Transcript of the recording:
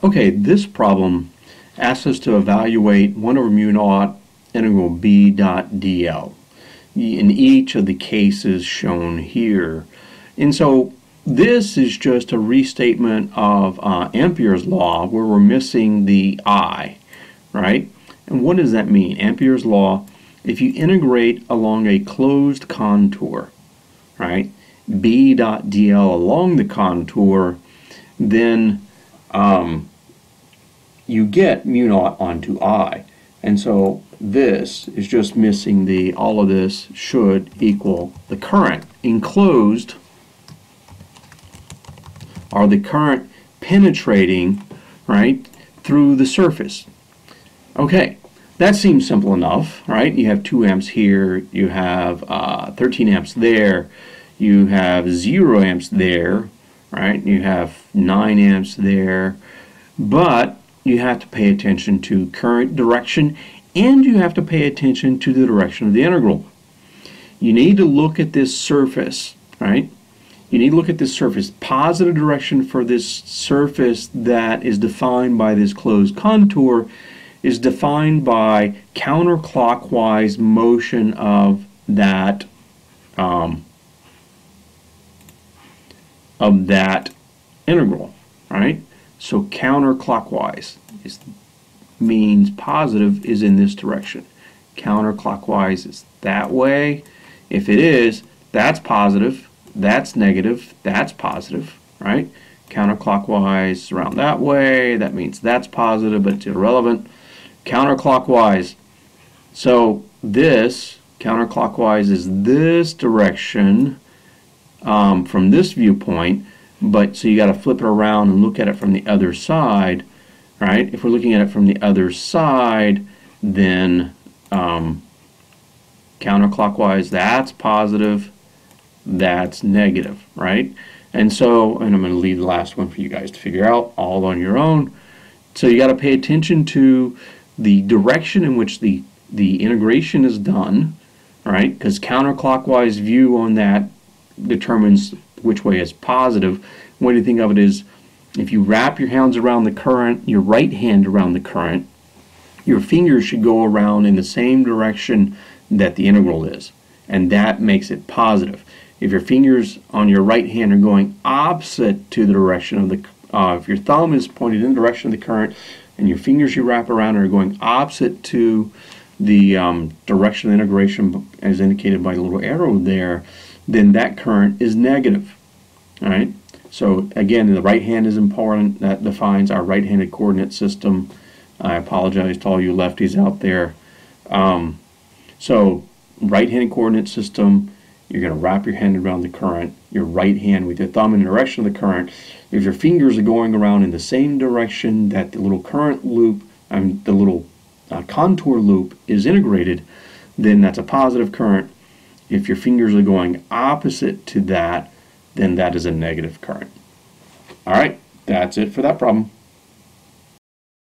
Okay, this problem asks us to evaluate 1 over mu naught integral b dot dl in each of the cases shown here. And so this is just a restatement of Ampere's law where we're missing the I, right? And what does that mean? Ampere's law, if you integrate along a closed contour, right, b dot dl along the contour, then you get mu naught onto I. And so this is just missing the, all of this should equal the current enclosed, or the current penetrating, right, through the surface. Okay, that seems simple enough, right? You have 2 amps here, you have 13 amps there, you have 0 amps there, right? You have 9 amps there, but you have to pay attention to current direction, and you have to pay attention to the direction of the integral. You need to look at this surface, right? You need to look at this surface. Positive direction for this surface that is defined by this closed contour is defined by counterclockwise motion of that integral, right? So counterclockwise means positive is in this direction. Counterclockwise is that way. If it is, that's positive, that's negative, that's positive, right? Counterclockwise around that way, that means that's positive, but it's irrelevant. Counterclockwise, so this counterclockwise is this direction from this viewpoint, but so you got to flip it around and look at it from the other side, right? If we're looking at it from the other side, then counterclockwise, that's positive, that's negative, right? And so, and I'm going to leave the last one for you guys to figure out all on your own. So you got to pay attention to the direction in which the integration is done, right? Because counterclockwise view on that determines which way is positive. One way to think of it is, if you wrap your hands around the current, your right hand around the current, your fingers should go around in the same direction that the integral is, and that makes it positive. If your fingers on your right hand are going opposite to the direction of the, if your thumb is pointed in the direction of the current, and your fingers you wrap around are going opposite to the direction of the integration as indicated by the little arrow there, then that current is negative. All right. So again, the right hand is important. That defines our right-handed coordinate system. I apologize to all you lefties out there. So right-handed coordinate system, you're going to wrap your hand around the current, your right hand with your thumb in the direction of the current. If your fingers are going around in the same direction that the little current loop, the little contour loop is integrated, then that's a positive current. If your fingers are going opposite to that, then that is a negative current. All right, that's it for that problem.